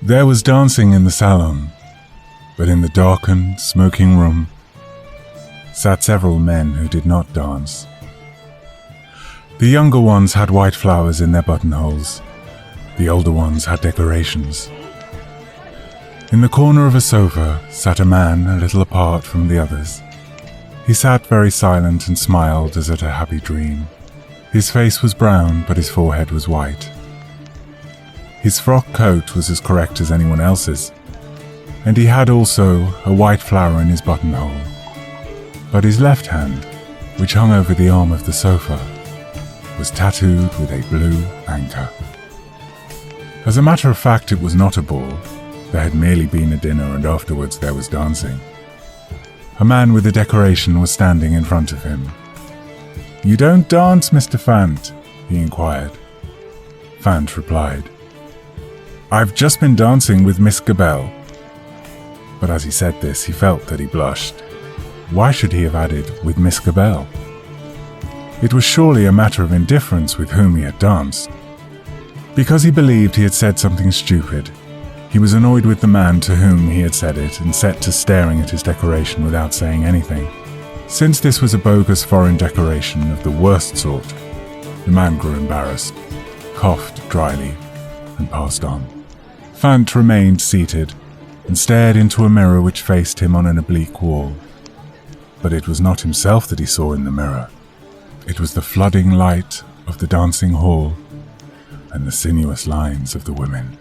There was dancing in the salon, but in the darkened, smoking room sat several men who did not dance. The younger ones had white flowers in their buttonholes. The older ones had decorations. In the corner of a sofa sat a man a little apart from the others. He sat very silent and smiled as at a happy dream. His face was brown, but his forehead was white. His frock coat was as correct as anyone else's, and he had also a white flower in his buttonhole. But his left hand, which hung over the arm of the sofa, was tattooed with a blue anchor. As a matter of fact, it was not a ball. There had merely been a dinner, and afterwards there was dancing. A man with a decoration was standing in front of him. "You don't dance, Mr. Fant?" he inquired. Fant replied, "I've just been dancing with Miss Gabelle." But as he said this, he felt that he blushed. Why should he have added, "with Miss Gabelle"? It was surely a matter of indifference with whom he had danced. Because he believed he had said something stupid, he was annoyed with the man to whom he had said it and set to staring at his decoration without saying anything. Since this was a bogus foreign decoration of the worst sort, the man grew embarrassed, coughed dryly, and passed on. Fant remained seated and stared into a mirror which faced him on an oblique wall. But it was not himself that he saw in the mirror. It was the flooding light of the dancing hall and the sinuous lines of the women.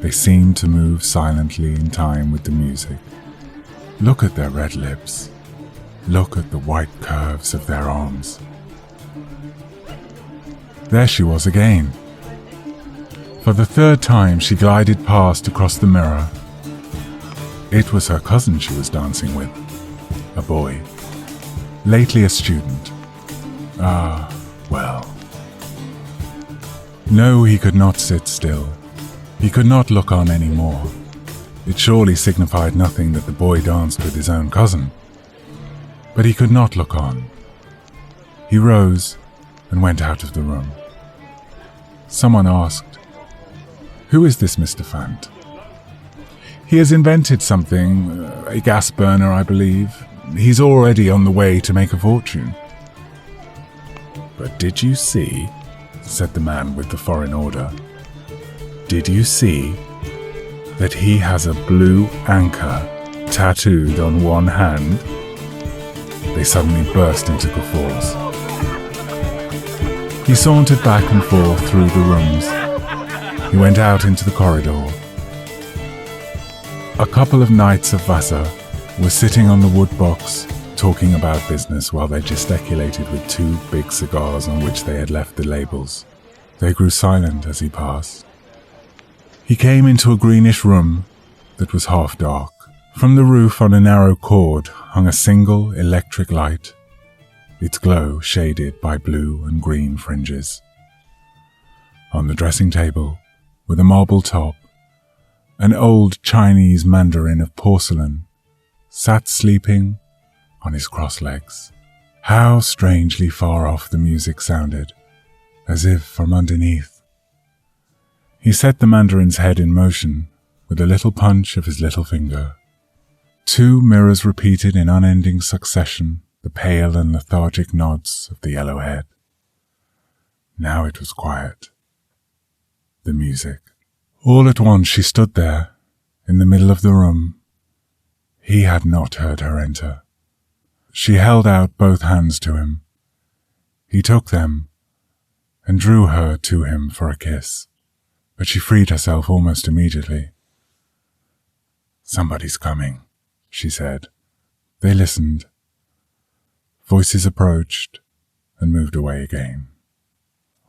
They seemed to move silently in time with the music. Look at their red lips. Look at the white curves of their arms. There she was again. For the third time she glided past across the mirror. It was her cousin she was dancing with. A boy, lately a student. Ah, well. No, he could not sit still. He could not look on any more. It surely signified nothing that the boy danced with his own cousin. But he could not look on. He rose and went out of the room. Someone asked, "Who is this Mr. Fant?" "He has invented something, a gas burner, I believe. He's already on the way to make a fortune." "But did you see," said the man with the foreign order, "did you see that he has a blue anchor tattooed on one hand?" They suddenly burst into guffaws. He sauntered back and forth through the rooms. He went out into the corridor. A couple of knights of Wasser were sitting on the wood box talking about business while they gesticulated with two big cigars on which they had left the labels. They grew silent as he passed. He came into a greenish room that was half dark. From the roof on a narrow cord hung a single electric light, its glow shaded by blue and green fringes. On the dressing table, with a marble top, an old Chinese mandarin of porcelain sat sleeping on his cross legs. How strangely far off the music sounded, as if from underneath. He set the mandarin's head in motion with a little punch of his little finger. Two mirrors repeated in unending succession the pale and lethargic nods of the yellow head. Now it was quiet. The music. All at once she stood there, in the middle of the room. He had not heard her enter. She held out both hands to him. He took them and drew her to him for a kiss, but she freed herself almost immediately. "Somebody's coming," she said. They listened. Voices approached and moved away again.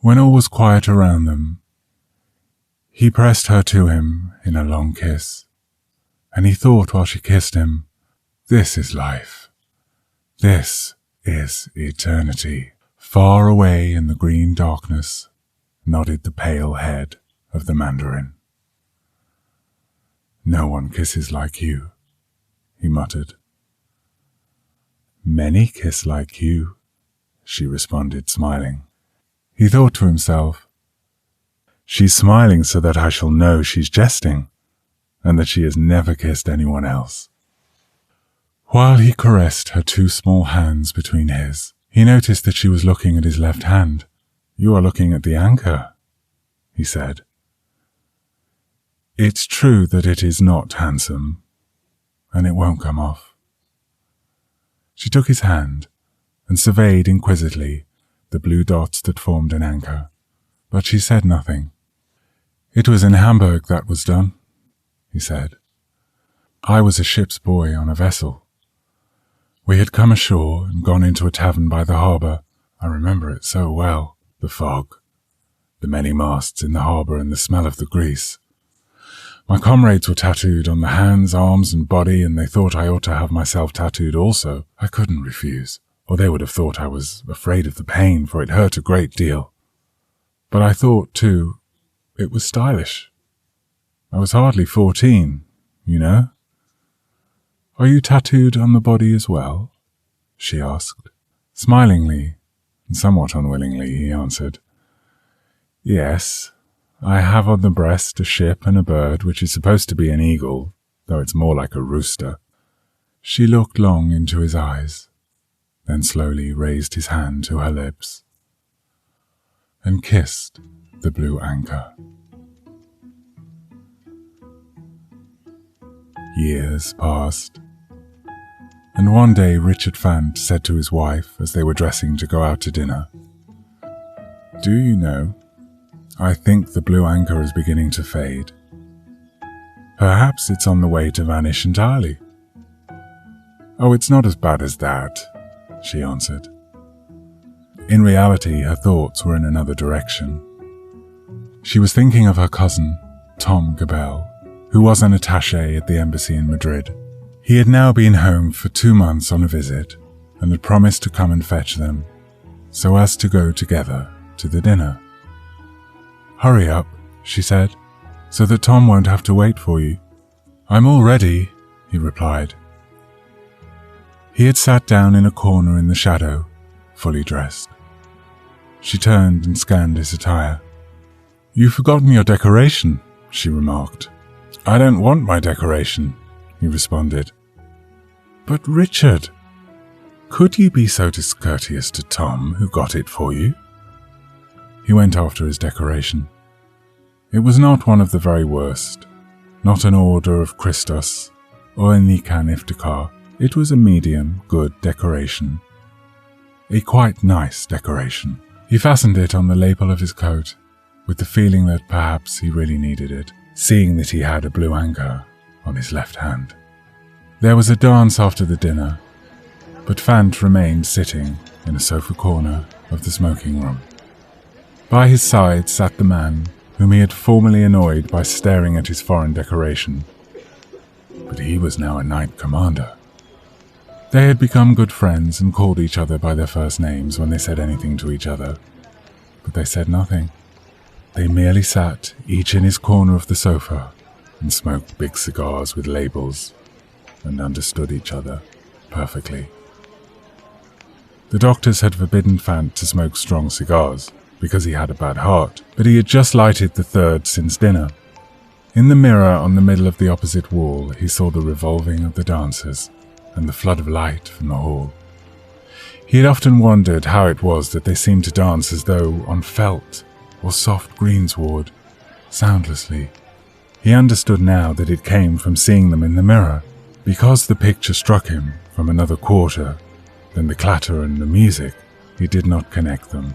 When all was quiet around them, he pressed her to him in a long kiss, and he thought while she kissed him, "This is life. This is eternity." Far away in the green darkness nodded the pale head of the mandarin. "No one kisses like you," he muttered. "Many kiss like you," she responded, smiling. He thought to himself, She's smiling so that I shall know she's jesting, and that she has never kissed anyone else." While he caressed her 2 small hands between his, he noticed that she was looking at his left hand. "You are looking at the anchor," he said. "It's true that it is not handsome, and it won't come off." She took his hand and surveyed inquisitively the blue dots that formed an anchor, but she said nothing. "It was in Hamburg that was done," he said. "I was a ship's boy on a vessel. We had come ashore and gone into a tavern by the harbour. I remember it so well, the fog, the many masts in the harbour and the smell of the grease. My comrades were tattooed on the hands, arms and body, and they thought I ought to have myself tattooed also. I couldn't refuse, or they would have thought I was afraid of the pain, for it hurt a great deal. But I thought, too, it was stylish. I was hardly 14, you know." "Are you tattooed on the body as well?" she asked. Smilingly and somewhat unwillingly, he answered, "Yes, I have on the breast a ship and a bird, which is supposed to be an eagle, though it's more like a rooster." She looked long into his eyes, then slowly raised his hand to her lips and kissed the blue anchor. Years passed, and one day Richard Fant said to his wife as they were dressing to go out to dinner, "Do you know, I think the blue anchor is beginning to fade. Perhaps it's on the way to vanish entirely." "Oh, it's not as bad as that," she answered. In reality, her thoughts were in another direction. She was thinking of her cousin, Tom Gabelle, who was an attaché at the embassy in Madrid. He had now been home for 2 months on a visit and had promised to come and fetch them, so as to go together to the dinner. "Hurry up," she said, "so that Tom won't have to wait for you." "I'm all ready," he replied. He had sat down in a corner in the shadow, fully dressed. She turned and scanned his attire. "You've forgotten your decoration," she remarked. "I don't want my decoration," he responded. "But Richard, could you be so discourteous to Tom, who got it for you?" He went after his decoration. It was not one of the very worst, not an Order of Christos or a Nikan Iftikhar. It was a medium good decoration, a quite nice decoration. He fastened it on the lapel of his coat, with the feeling that perhaps he really needed it, seeing that he had a blue anchor on his left hand. There was a dance after the dinner, but Fant remained sitting in a sofa corner of the smoking room. By his side sat the man whom he had formerly annoyed by staring at his foreign decoration, but he was now a knight commander. They had become good friends and called each other by their first names when they said anything to each other, but they said nothing. They merely sat, each in his corner of the sofa, and smoked big cigars with labels, and understood each other perfectly. The doctors had forbidden Fant to smoke strong cigars, because he had a bad heart, but he had just lighted the 3rd since dinner. In the mirror on the middle of the opposite wall, he saw the revolving of the dancers and the flood of light from the hall. He had often wondered how it was that they seemed to dance as though on felt or soft greensward, soundlessly. He understood now that it came from seeing them in the mirror. Because the picture struck him from another quarter than the clatter and the music, he did not connect them,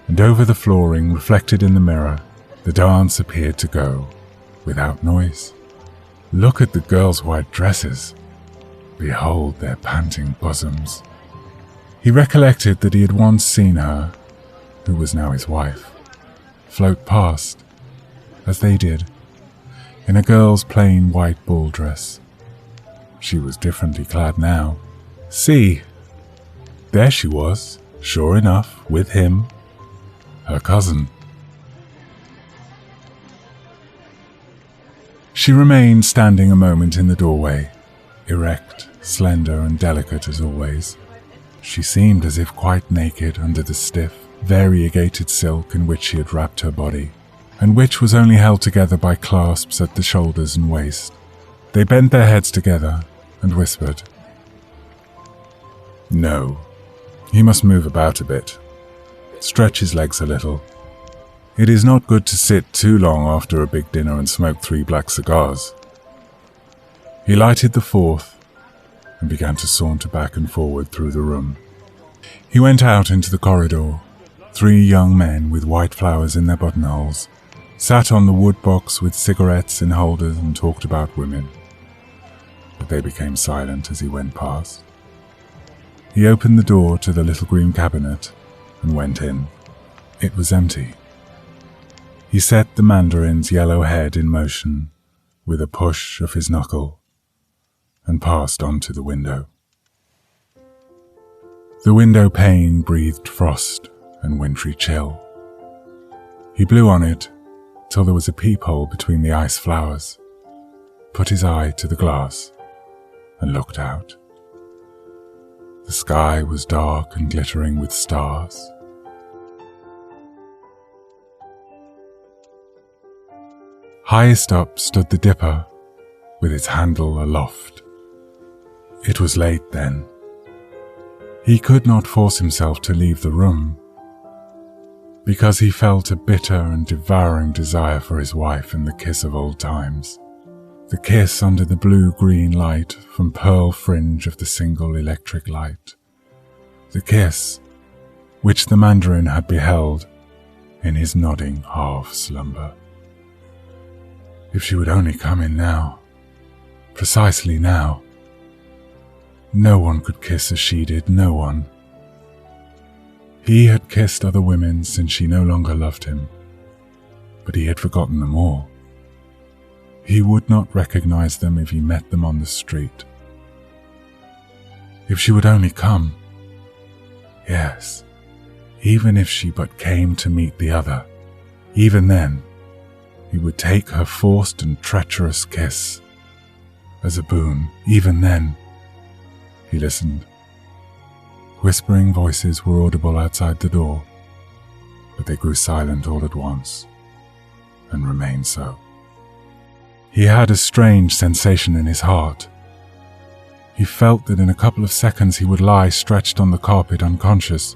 and over the flooring, reflected in the mirror, the dance appeared to go without noise. Look at the girls' white dresses. Behold their panting bosoms. He recollected that he had once seen her, who was now his wife, float past, as they did, in a girl's plain white ball dress. She was differently clad now. See, there she was, sure enough, with him, her cousin. She remained standing a moment in the doorway, erect, slender, and delicate as always. She seemed as if quite naked under the stiff, variegated silk in which she had wrapped her body. and which was only held together by clasps at the shoulders and waist. They bent their heads together and whispered. No, he must move about a bit. Stretch his legs a little. It is not good to sit too long after a big dinner and smoke 3 black cigars. He lighted the 4th and began to saunter back and forward through the room. He went out into the corridor. 3 young men with white flowers in their buttonholes sat on the wood box with cigarettes in holders and talked about women. But they became silent as he went past. He opened the door to the little green cabinet and went in. It was empty. He set the mandarin's yellow head in motion with a push of his knuckle and passed on to the window. The window pane breathed frost and wintry chill. He blew on it till there was a peephole between the ice flowers, put his eye to the glass and looked out. The sky was dark and glittering with stars. Highest up stood the dipper with its handle aloft. It was late then. He could not force himself to leave the room because he felt a bitter and devouring desire for his wife and the kiss of old times. The kiss under the blue-green light from pearl fringe of the single electric light. The kiss which the mandarin had beheld in his nodding half-slumber. If she would only come in now, precisely now. No one could kiss as she did, no one. He had kissed other women since she no longer loved him, but he had forgotten them all. He would not recognize them if he met them on the street. If she would only come. Yes, even if she but came to meet the other, even then, he would take her forced and treacherous kiss as a boon. Even then, he listened. Whispering voices were audible outside the door, but they grew silent all at once and remained so. He had a strange sensation in his heart. He felt that in a couple of seconds he would lie stretched on the carpet unconscious,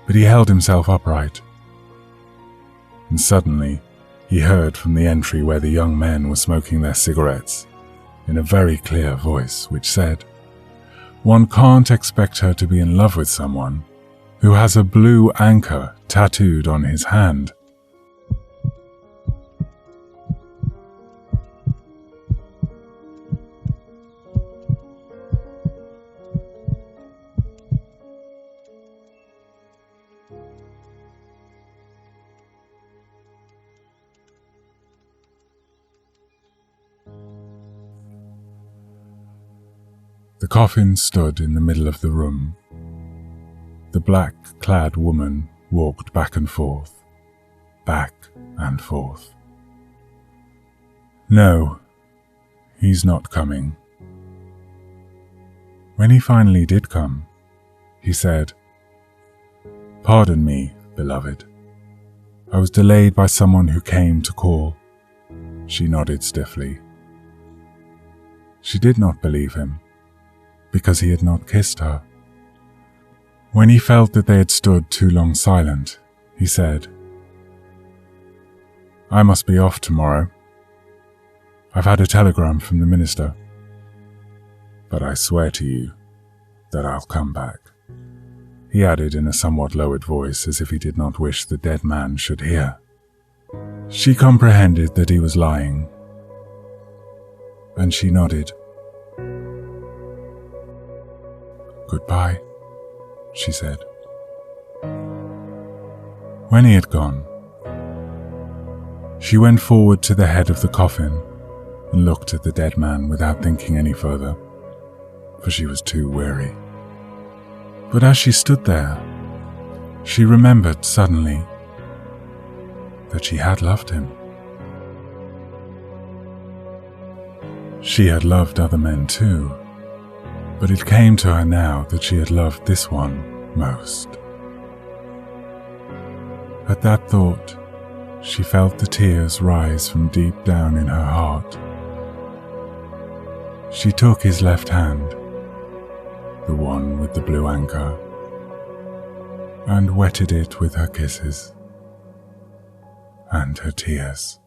but he held himself upright. And suddenly, he heard from the entry where the young men were smoking their cigarettes, in a very clear voice which said, "One can't expect her to be in love with someone who has a blue anchor tattooed on his hand." The coffin stood in the middle of the room. The black-clad woman walked back and forth, back and forth. No, he's not coming. When he finally did come, he said, "Pardon me, beloved. I was delayed by someone who came to call." She nodded stiffly. She did not believe him, because he had not kissed her. When he felt that they had stood too long silent, he said, "I must be off tomorrow. I've had a telegram from the minister. But I swear to you that I'll come back," he added in a somewhat lowered voice as if he did not wish the dead man should hear. She comprehended that he was lying, and she nodded. "Goodbye," she said. When he had gone, she went forward to the head of the coffin and looked at the dead man without thinking any further, for she was too weary. But as she stood there, she remembered suddenly that she had loved him. She had loved other men too, but it came to her now that she had loved this one most. At that thought, She felt the tears rise from deep down in her heart. She took his left hand, the one with the blue anchor, and wetted it with her kisses and her tears.